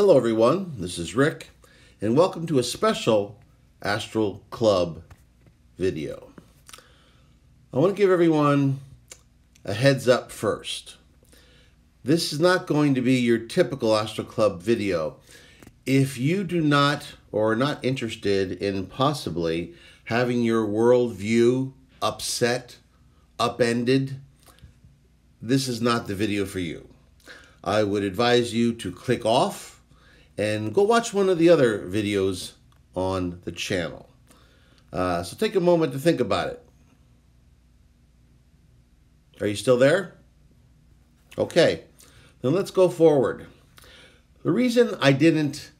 Hello everyone, this is Rick, and welcome to a special Astral Club video. I want to give everyone a heads up first. This is not going to be your typical Astral Club video. If you do not or are not interested in possibly having your worldview upset, upended, this is not the video for you. I would advise you to click off and go watch one of the other videos on the channel. So take a moment to think about it. Are you still there? Okay, then let's go forward. The reason I didn't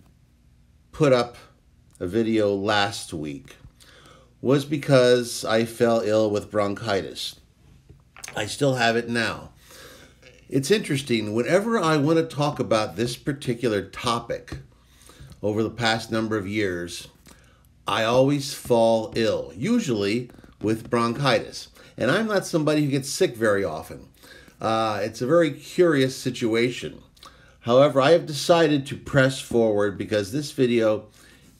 put up a video last week was because I fell ill with bronchitis. I still have it now. It's interesting, whenever I want to talk about this particular topic over the past number of years, I always fall ill, usually with bronchitis. And I'm not somebody who gets sick very often. It's a very curious situation. However, I have decided to press forward because this video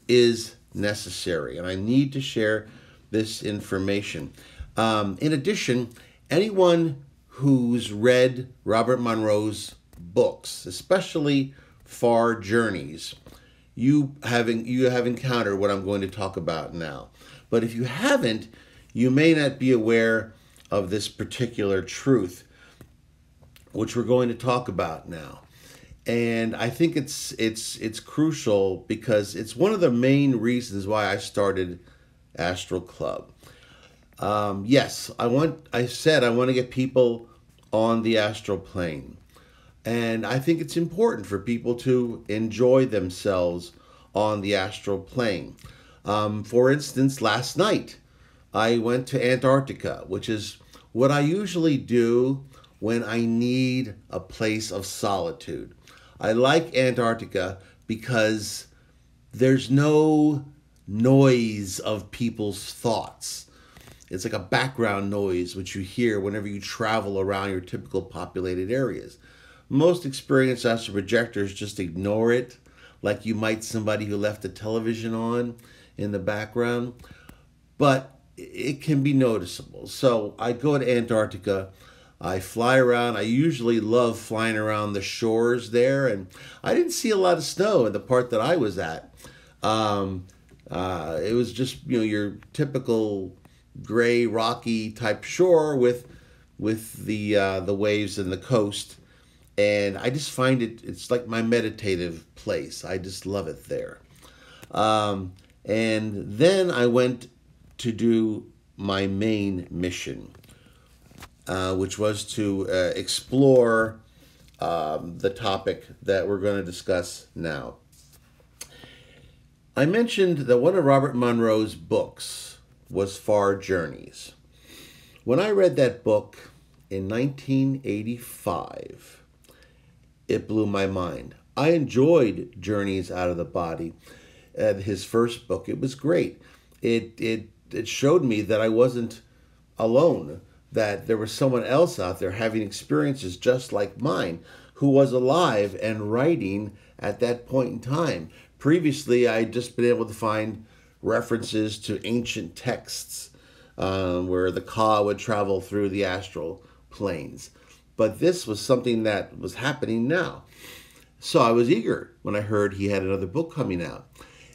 is necessary and I need to share this information. In addition, anyone who's read Robert Monroe's books, especially Far Journeys, you have encountered what I'm going to talk about now. But if you haven't, you may not be aware of this particular truth, which we're going to talk about now. And I think it's crucial because it's one of the main reasons why I started Astral Club. Yes, I said I want to get people on the astral plane. And I think it's important for people to enjoy themselves on the astral plane. For instance, last night, I went to Antarctica, which is what I usually do when I need a place of solitude. I like Antarctica because there's no noise of people's thoughts. It's like a background noise which you hear whenever you travel around your typical populated areas. Most experienced astral projectors just ignore it, like you might somebody who left the television on in the background. But it can be noticeable. So I go to Antarctica, I fly around. I usually love flying around the shores there, and I didn't see a lot of snow in the part that I was at. It was just, your typical gray, rocky type shore with the waves and the coast, and I just find it's like my meditative place. I just love it there. And then I went to do my main mission, which was to explore the topic that we're going to discuss now. I mentioned that one of Robert Monroe's books was Far Journeys. When I read that book in 1985, it blew my mind. I enjoyed Journeys Out of the Body, his first book. It was great. It showed me that I wasn't alone, that there was someone else out there having experiences just like mine, who was alive and writing at that point in time. Previously, I'd just been able to find references to ancient texts where the Ka would travel through the astral planes. But this was something that was happening now. So I was eager when I heard he had another book coming out.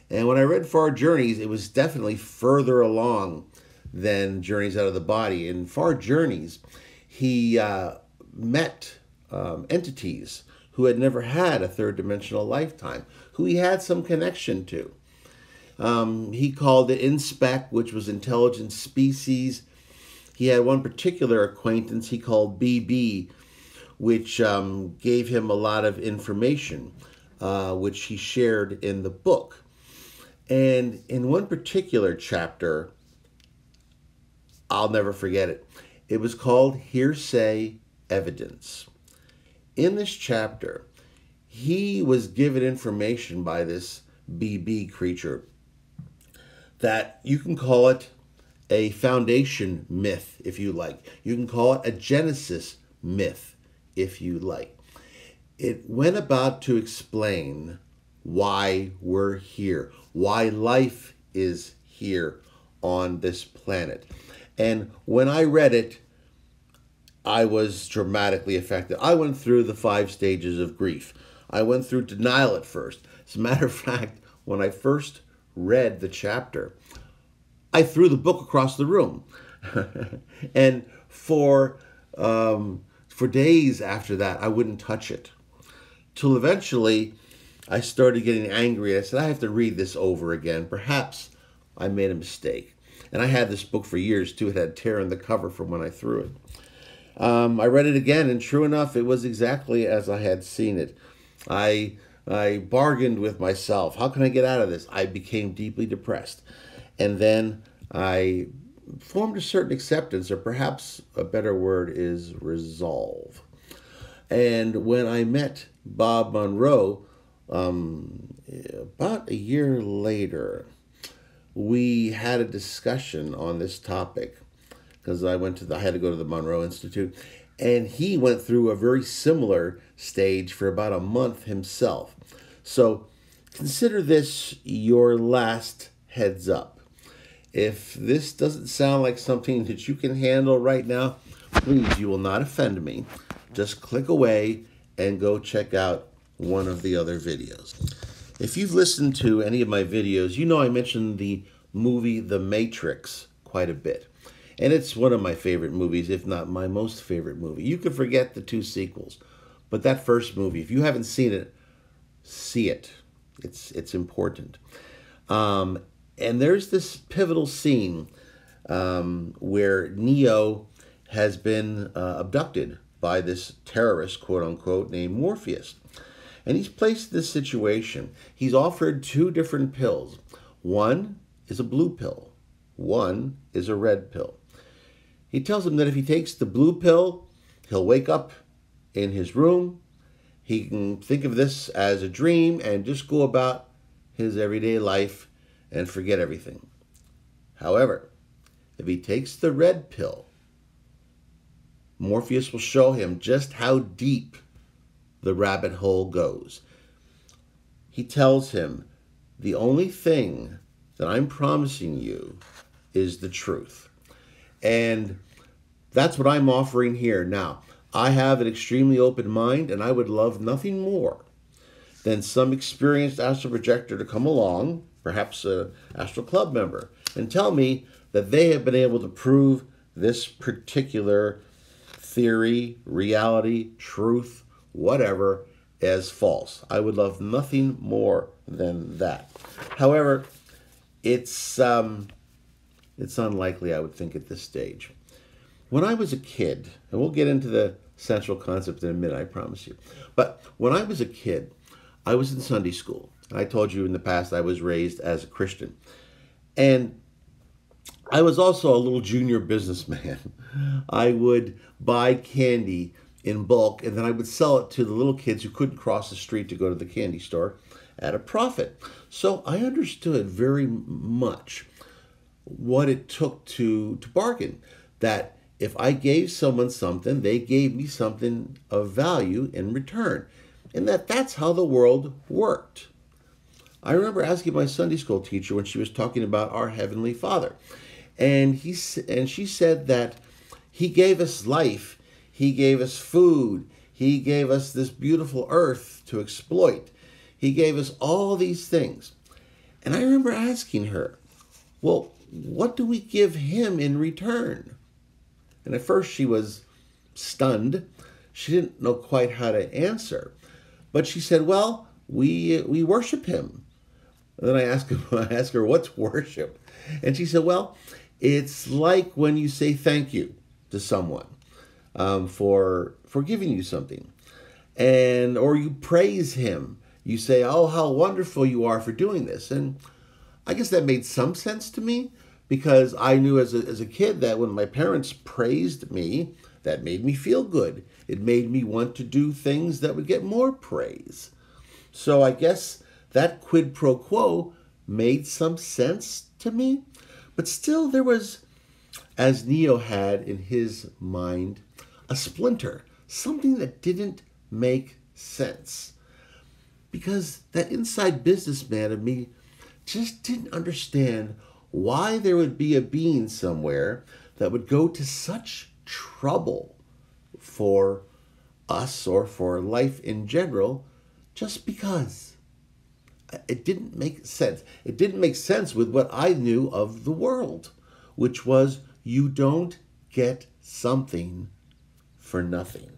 And when I read Far Journeys, it was definitely further along than Journeys Out of the Body. In Far Journeys, he met entities who had never had a third dimensional lifetime, who he had some connection to. He called it Inspec, which was intelligent species. He had one particular acquaintance he called BB, which gave him a lot of information, which he shared in the book. And in one particular chapter, I'll never forget it. It was called Hearsay Evidence. In this chapter, he was given information by this BB creature that you can call it a foundation myth, if you like. You can call it a Genesis myth, if you like. It went about to explain why we're here, why life is here on this planet. And when I read it, I was dramatically affected. I went through the 5 stages of grief. I went through denial at first. As a matter of fact, when I first read the chapter, I threw the book across the room. And for days after that, I wouldn't touch it. Till eventually, I started getting angry. I said, I have to read this over again. Perhaps I made a mistake. And I had this book for years, too. It had a tear in the cover from when I threw it. I read it again, and true enough, it was exactly as I had seen it. I bargained with myself. How can I get out of this? I became deeply depressed. And then I formed a certain acceptance, or perhaps a better word is resolve. And when I met Bob Monroe, about a year later, we had a discussion on this topic, because I had to go to the Monroe Institute, and he went through a very similar stage for about a month himself. So consider this your last heads up. If this doesn't sound like something that you can handle right now, please, you will not offend me. Just click away and go check out one of the other videos. If you've listened to any of my videos, you know I mentioned the movie The Matrix quite a bit. And it's one of my favorite movies, if not my most favorite movie. You can forget the 2 sequels, but that first movie, if you haven't seen it, see it. It's important. And there's this pivotal scene where Neo has been abducted by this terrorist, quote unquote, named Morpheus. And he's placed in this situation. He's offered 2 different pills. One is a blue pill. One is a red pill. He tells him that if he takes the blue pill, he'll wake up in his room. He can think of this as a dream and just go about his everyday life and forget everything. However, if he takes the red pill, Morpheus will show him just how deep the rabbit hole goes. He tells him, the only thing that I'm promising you is the truth. And that's what I'm offering here. Now, I have an extremely open mind, and I would love nothing more than some experienced astral projector to come along, perhaps an Astral Club member, and tell me that they have been able to prove this particular theory, reality, truth, whatever, as false. I would love nothing more than that. However, it's unlikely, I would think, at this stage. When I was a kid, and we'll get into the central concept in a minute, I promise you. But when I was a kid, I was in Sunday school. I told you in the past I was raised as a Christian. And I was also a little junior businessman. I would buy candy in bulk, and then I would sell it to the little kids who couldn't cross the street to go to the candy store at a profit. So I understood very much what it took to bargain. That if I gave someone something, they gave me something of value in return. And that's how the world worked. I remember asking my Sunday school teacher when she was talking about our Heavenly Father. And she said that He gave us life. He gave us food. He gave us this beautiful earth to exploit. He gave us all these things. And I remember asking her, well, what do we give Him in return? And at first she was stunned. She didn't know quite how to answer. But she said, well, we worship Him. And then I asked her, what's worship? And she said, well, it's like when you say thank you to someone for giving you something. Or you praise Him. You say, oh, how wonderful you are for doing this. And I guess that made some sense to me, because I knew as a kid that when my parents praised me, that made me feel good. It made me want to do things that would get more praise. So I guess that quid pro quo made some sense to me. But still there was, as Neo had in his mind, a splinter, something that didn't make sense. because that inside businessman of me just didn't understand why there would be a being somewhere that would go to such trouble for us or for life in general just because. It didn't make sense. It didn't make sense with what I knew of the world, which was you don't get something for nothing.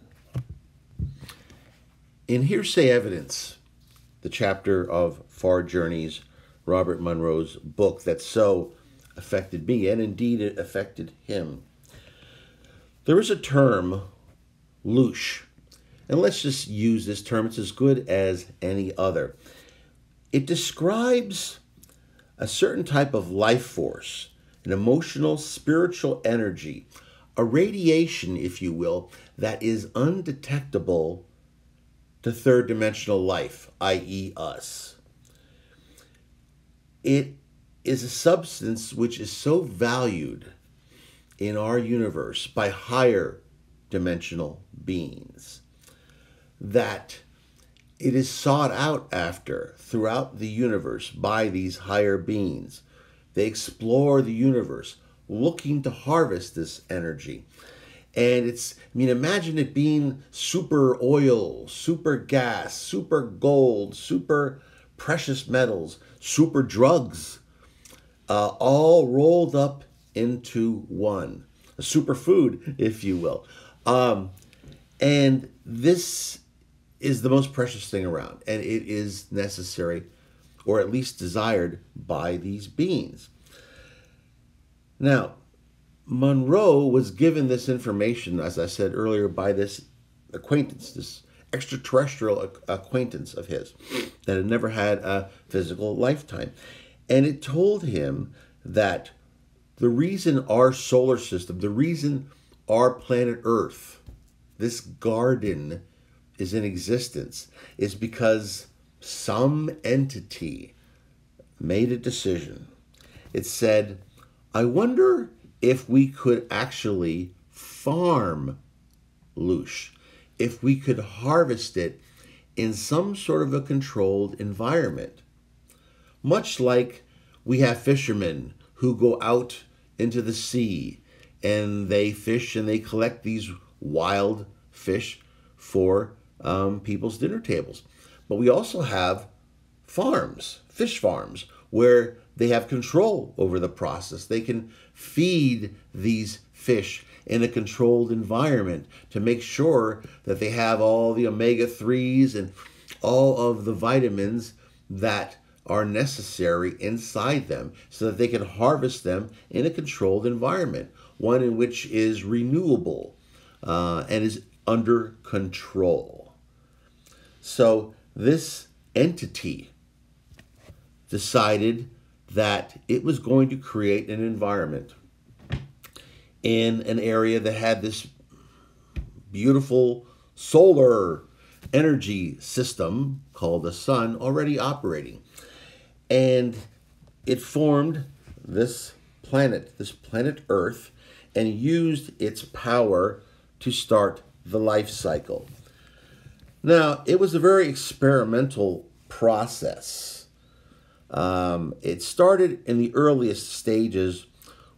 In Hearsay Evidence, the chapter of Far Journeys, Robert Monroe's book that so affected me, and indeed it affected him, there is a term, Louche. And let's just use this term. It's as good as any other. It describes a certain type of life force, an emotional, spiritual energy, a radiation, if you will, that is undetectable to third-dimensional life, i.e. us. It is a substance which is so valued in our universe by higher dimensional beings that it is sought out after throughout the universe by these higher beings. They explore the universe looking to harvest this energy. And imagine it being super oil, super gas, super gold, super precious metals, super drugs, all rolled up into one. A superfood, if you will. And this is the most precious thing around, and it is necessary, or at least desired, by these beings. Now, Monroe was given this information, as I said earlier, by this acquaintance, this extraterrestrial acquaintance of his that had never had a physical lifetime. And it told him that the reason our solar system, the reason our planet Earth, this garden is in existence, is because some entity made a decision. It said, I wonder if we could actually farm Louche, if we could harvest it in some sort of a controlled environment. Much like we have fishermen who go out into the sea and they fish and they collect these wild fish for people's dinner tables. But we also have farms, fish farms, where they have control over the process. They can feed these fish in a controlled environment to make sure that they have all the omega-3s and all of the vitamins that are necessary inside them so that they can harvest them in a controlled environment, one in which is renewable and is under control. So this entity decided that it was going to create an environment in an area that had this beautiful solar energy system called the sun already operating. And it formed this planet Earth, and used its power to start the life cycle. Now, it was a very experimental process. It started in the earliest stages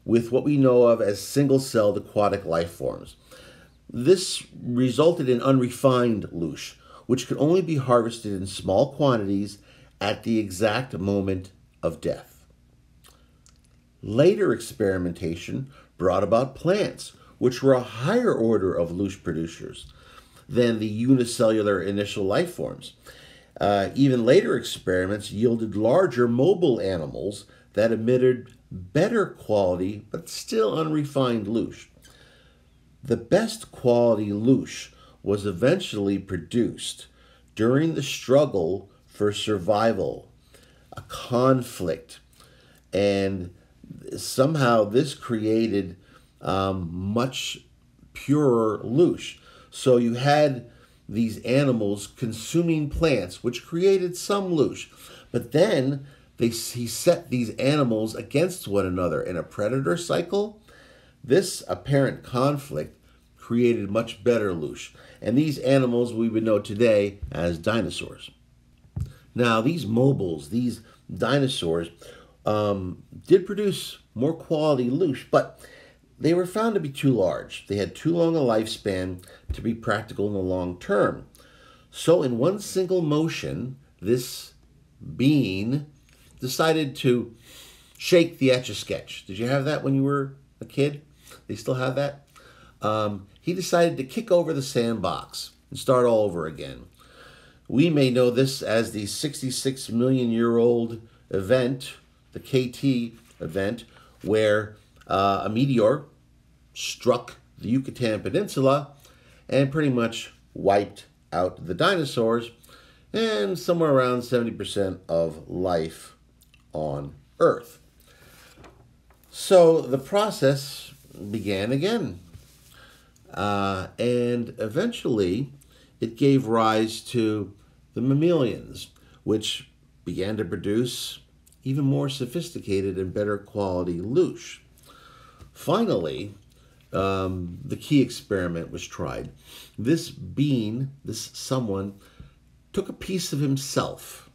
with what we know of as single-celled aquatic life forms. This resulted in unrefined Louche, which could only be harvested in small quantities at the exact moment of death. Later experimentation brought about plants, which were a higher order of Louche producers than the unicellular initial life forms. Even later experiments yielded larger mobile animals that emitted better quality but still unrefined Louche. The best quality Louche was eventually produced during the struggle for survival, a conflict, and somehow this created much purer Louche. So you had these animals consuming plants, which created some Louche. But then he set these animals against one another in a predator cycle. This apparent conflict created much better Louche. And these animals we would know today as dinosaurs. Now, these mobiles, these dinosaurs, did produce more quality Louche, but they were found to be too large. They had too long a lifespan to be practical in the long term. So in one single motion, this being decided to shake the Etch-a-Sketch. Did you have that when you were a kid? They still have that? He decided to kick over the sandbox and start all over again. We may know this as the 66 million year old event, the KT event, where a meteor struck the Yucatan Peninsula and pretty much wiped out the dinosaurs and somewhere around 70% of life on Earth. So the process began again. And eventually it gave rise to the mammalians, which began to produce even more sophisticated and better quality Louche. Finally, the key experiment was tried. This being, this someone, took a piece of himself.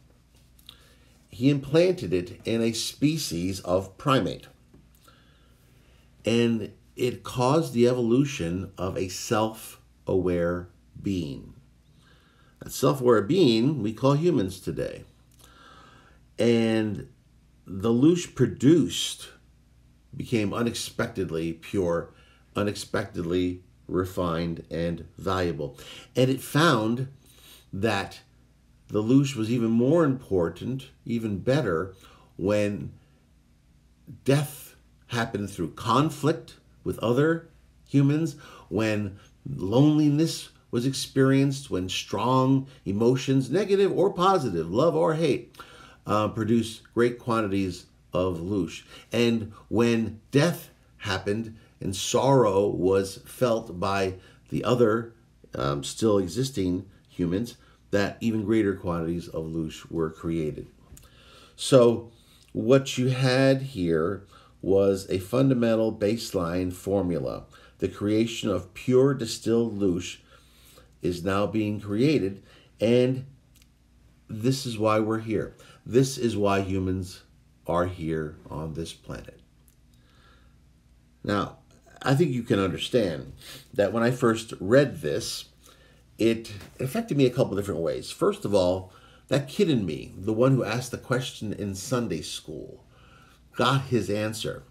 He implanted it in a species of primate. And it caused the evolution of a self-aware being. That self-aware being we call humans today. And the Louche produced became unexpectedly pure, unexpectedly refined, and valuable. And it found that the Louche was even more important, even better, when death happened through conflict with other humans, when loneliness was experienced, when strong emotions, negative or positive, love or hate, produce great quantities of Louche. And when death happened and sorrow was felt by the other still existing humans, that even greater quantities of Louche were created. So what you had here was a fundamental baseline formula. The creation of pure distilled Louche is now being created, and this is why we're here. This is why humans are here on this planet. Now, I think you can understand that when I first read this, it affected me a couple different ways. First of all, that kid in me, the one who asked the question in Sunday school, got his answer,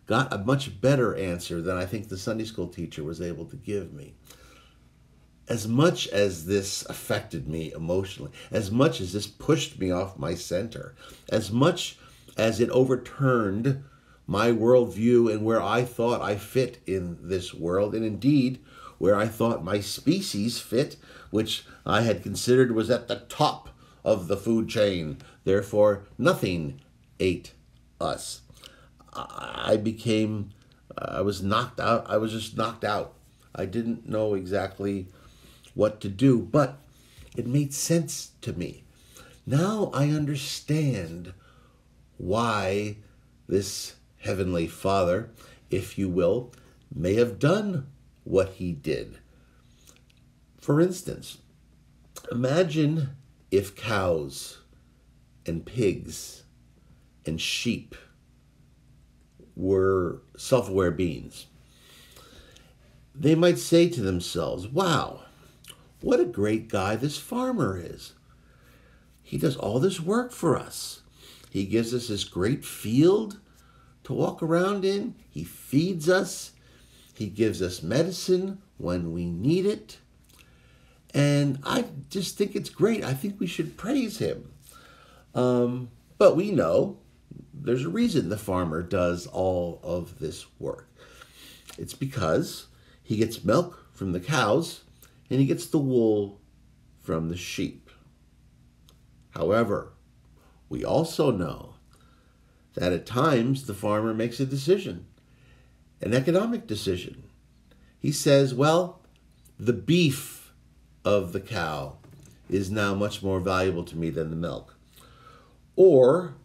got a much better answer than I think the Sunday school teacher was able to give me. As much as this affected me emotionally, as much as this pushed me off my center, as much as it overturned my worldview and where I thought I fit in this world, and indeed where I thought my species fit, which I had considered was at the top of the food chain. Therefore, nothing ate us. I was knocked out. I was just knocked out. I didn't know exactly what to do, but it made sense to me. Now I understand why this Heavenly Father, if you will, may have done what he did. For instance, imagine if cows and pigs and sheep were self-aware beings. They might say to themselves, wow, what a great guy this farmer is. He does all this work for us. He gives us this great field to walk around in. He feeds us. He gives us medicine when we need it. And I just think it's great. I think we should praise him. But we know there's a reason the farmer does all of this work. It's because he gets milk from the cows and he gets the wool from the sheep. However, we also know that at times the farmer makes a decision, an economic decision. He says, well, the beef of the cow is now much more valuable to me than the milk. Or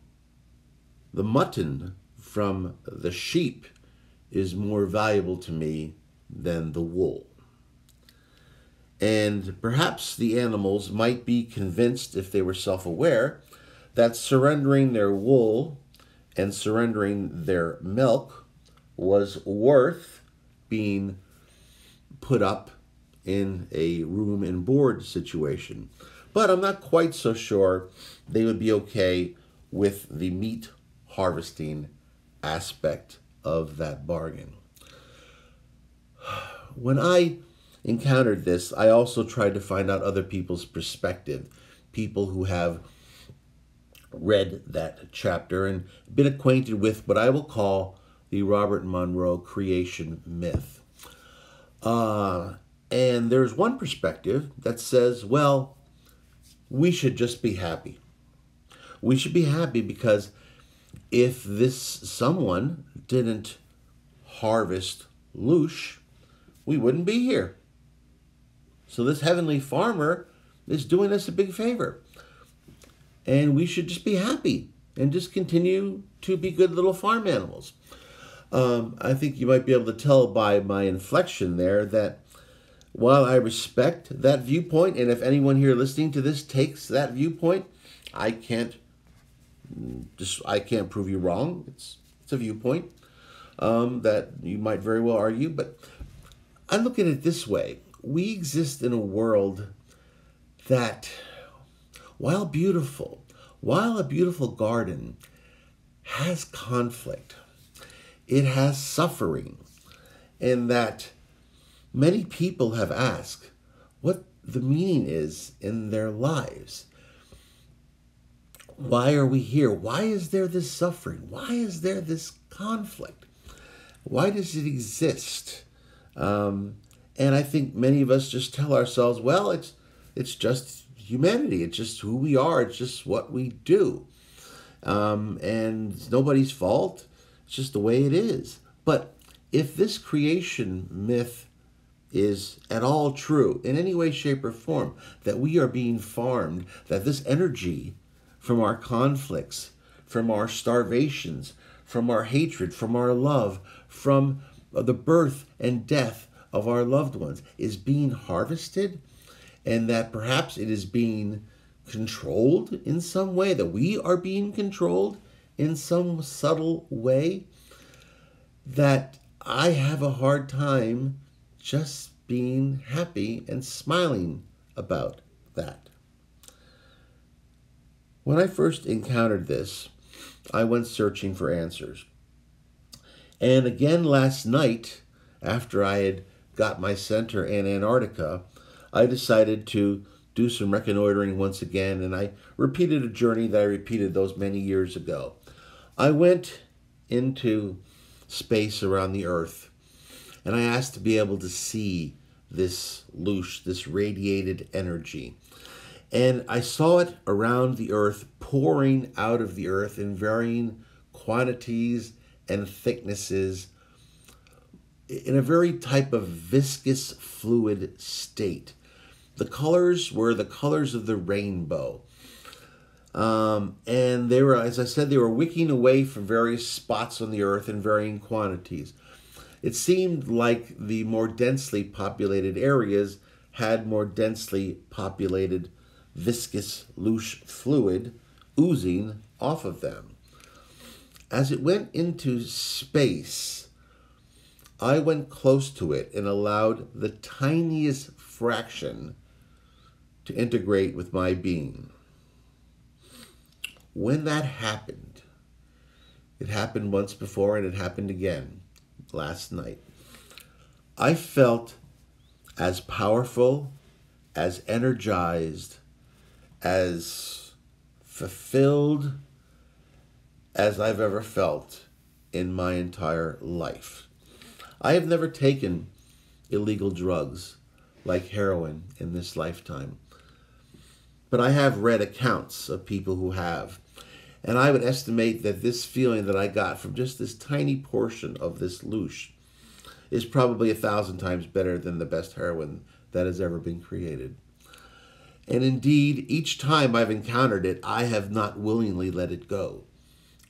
the mutton from the sheep is more valuable to me than the wool. And perhaps the animals might be convinced, if they were self-aware, that surrendering their wool and surrendering their milk was worth being put up in a room and board situation. But I'm not quite so sure they would be okay with the meat harvesting aspect of that bargain. When I encountered this, I also tried to find out other people's perspective, people who have read that chapter and been acquainted with what I will call the Robert Monroe creation myth. And there's one perspective that says, well, we should just be happy. We should be happy because if this someone didn't harvest Louche, we wouldn't be here. So this heavenly farmer is doing us a big favor. And we should just be happy and just continue to be good little farm animals. I think you might be able to tell by my inflection there that while I respect that viewpoint, and if anyone here listening to this takes that viewpoint, I can't prove you wrong. It's a viewpoint that you might very well argue, but I look at it this way. We exist in a world that, while a beautiful garden has conflict, it has suffering, and that many people have asked what the meaning is in their lives. Why are we here? Why is there this suffering? Why is there this conflict? Why does it exist? And I think many of us just tell ourselves, well, it's just humanity. It's just who we are. It's just what we do. And it's nobody's fault. It's just the way it is. But if this creation myth is at all true, in any way, shape, or form, that we are being farmed, that this energy from our conflicts, from our starvations, from our hatred, from our love, from the birth and death of our loved ones is being harvested, and that perhaps it is being controlled in some way, that we are being controlled in some subtle way, that I have a hard time just being happy and smiling about that. When I first encountered this, I went searching for answers. And again last night, after I had got my center in Antarctica, I decided to do some reconnoitering once again, and I repeated a journey that I repeated those many years ago. I went into space around the Earth, and I asked to be able to see this Louche, this radiated energy. And I saw it around the Earth, pouring out of the Earth in varying quantities and thicknesses, in a very type of viscous fluid state. The colors were the colors of the rainbow. And they were, as I said, they were wicking away from various spots on the Earth in varying quantities. It seemed like the more densely populated areas had more densely populated viscous Louche fluid oozing off of them. As it went into space, I went close to it and allowed the tiniest fraction to integrate with my being. When that happened, it happened once before and it happened again last night, I felt as powerful, as energized, as fulfilled as I've ever felt in my entire life. I have never taken illegal drugs like heroin in this lifetime, but I have read accounts of people who have, and I would estimate that this feeling that I got from just this tiny portion of this Louche is probably 1,000 times better than the best heroin that has ever been created. And indeed, each time I've encountered it, I have not willingly let it go.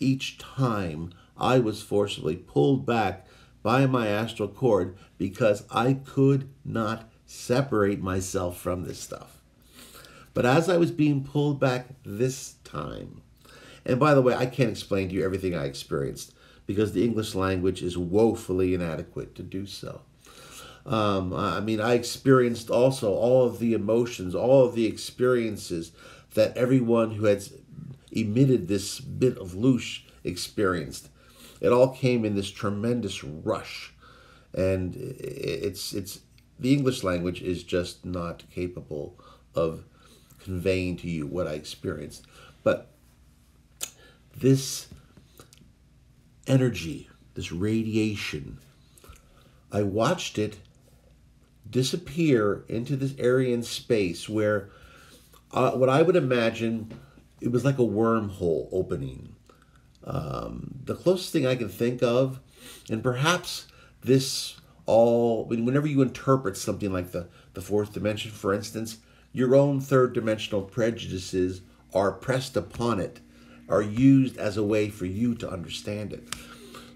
Each time I was forcibly pulled back by my astral cord because I could not separate myself from this stuff. But as I was being pulled back this time, and by the way, I can't explain to you everything I experienced because the English language is woefully inadequate to do so. I mean, I experienced also all of the emotions, all of the experiences that everyone who had emitted this bit of Louche experienced. It all came in this tremendous rush, and it's the English language is just not capable of conveying to you what I experienced. But this energy, this radiation, I watched it disappear into this area in space where what I would imagine, it was like a wormhole opening. The closest thing I can think of, and perhaps this all, whenever you interpret something like the fourth dimension, for instance, your own third dimensional prejudices are pressed upon it, are used as a way for you to understand it.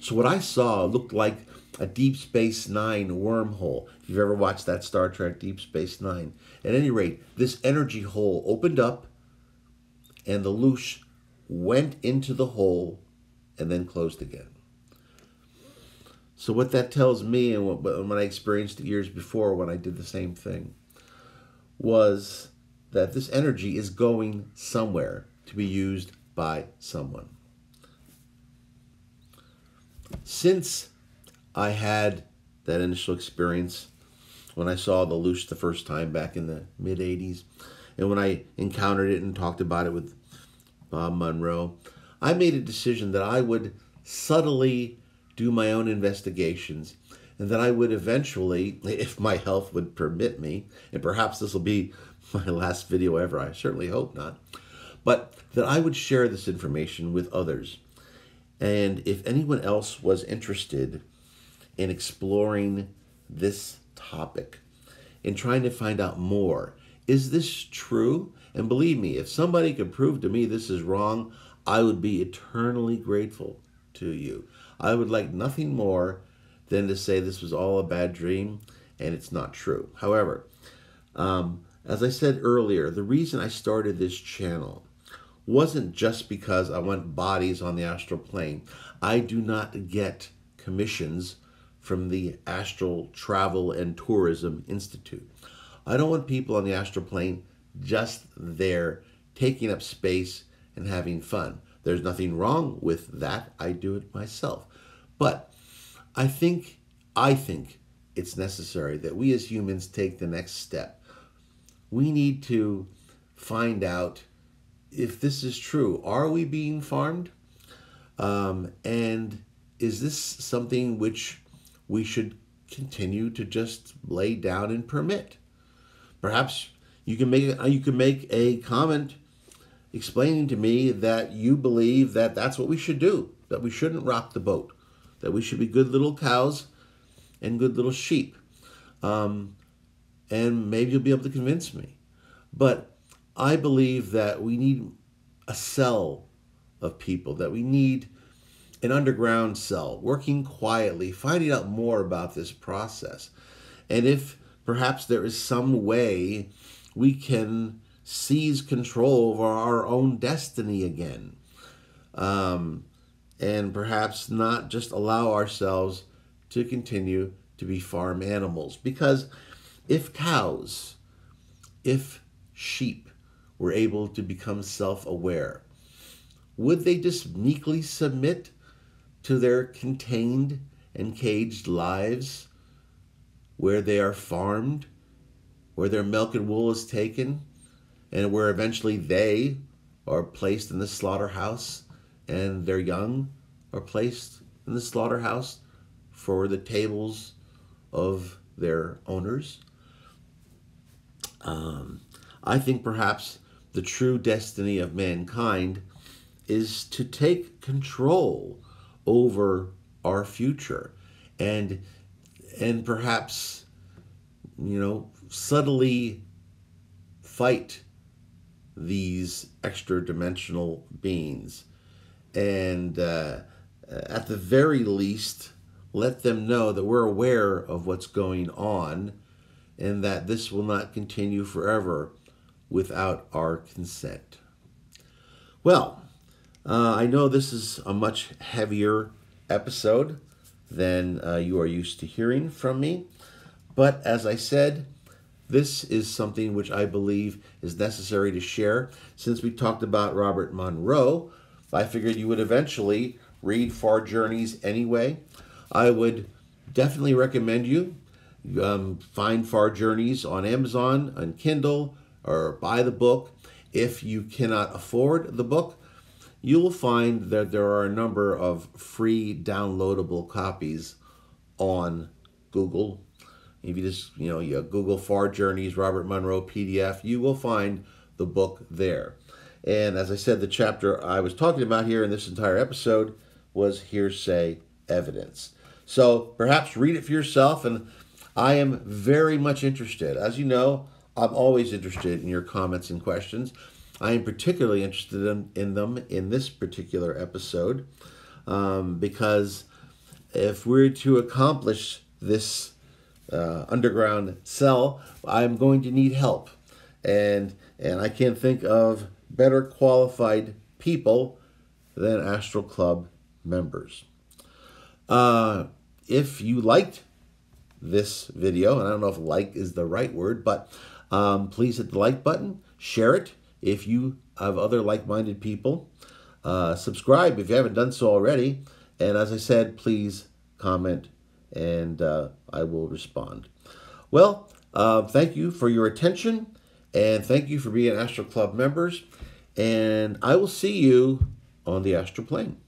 So what I saw looked like a Deep Space Nine wormhole. If you've ever watched that Star Trek Deep Space Nine. At any rate, this energy hole opened up and the Louche went into the hole and then closed again. So what that tells me, and what I experienced years before when I did the same thing, was that this energy is going somewhere to be used by someone. Since I had that initial experience when I saw the Louche the first time back in the mid-'80s, and when I encountered it and talked about it with Bob Monroe, I made a decision that I would subtly do my own investigations, and that I would eventually, if my health would permit me, and perhaps this will be my last video ever, I certainly hope not, but that I would share this information with others. And if anyone else was interested in exploring this topic, in trying to find out more, is this true? And believe me, if somebody could prove to me this is wrong, I would be eternally grateful to you. I would like nothing more than to say this was all a bad dream and it's not true. However, as I said earlier, the reason I started this channel wasn't just because I want bodies on the astral plane. I do not get commissions from the Astral Travel and Tourism Institute. I don't want people on the astral plane just there taking up space and having fun. There's nothing wrong with that. I do it myself. But I think it's necessary that we as humans take the next step. We need to find out if this is true. Are we being farmed? And is this something which we should continue to just lay down and permit? Perhaps you can make a comment explaining to me that you believe that that's what we should do, that we shouldn't rock the boat, that we should be good little cows and good little sheep. And maybe you'll be able to convince me. But I believe that we need a cell of people, that we need an underground cell, working quietly, finding out more about this process. And if perhaps there is some way we can seize control over our own destiny again, and perhaps not just allow ourselves to continue to be farm animals. Because if cows, if sheep were able to become self-aware, would they just meekly submit to their contained and caged lives where they are farmed, where their milk and wool is taken, and where eventually they are placed in the slaughterhouse and their young are placed in the slaughterhouse for the tables of their owners? I think perhaps the true destiny of mankind is to take control over our future and perhaps, subtly fight these extra dimensional beings, and at the very least let them know that we're aware of what's going on, and that this will not continue forever without our consent. Well, I know this is a much heavier episode than you are used to hearing from me, but as I said, this is something which I believe is necessary to share. Since we talked about Robert Monroe, I figured you would eventually read Far Journeys anyway. I would definitely recommend you find Far Journeys on Amazon, on Kindle, or buy the book. If you cannot afford the book, you will find that there are a number of free downloadable copies on Google. If you just, you Google Far Journeys, Robert Monroe PDF, you will find the book there. And as I said, the chapter I was talking about here in this entire episode was hearsay evidence. So perhaps read it for yourself, and I am very much interested. As you know, I'm always interested in your comments and questions. I am particularly interested in them in this particular episode because if we're to accomplish this underground cell, I'm going to need help. And I can't think of better qualified people than Astral Club members. If you liked this video, and I don't know if like is the right word, but please hit the like button, share it if you have other like-minded people. Subscribe if you haven't done so already. And as I said, please comment and I will respond. Well, thank you for your attention, and thank you for being Astral Club members, and I will see you on the astral plane.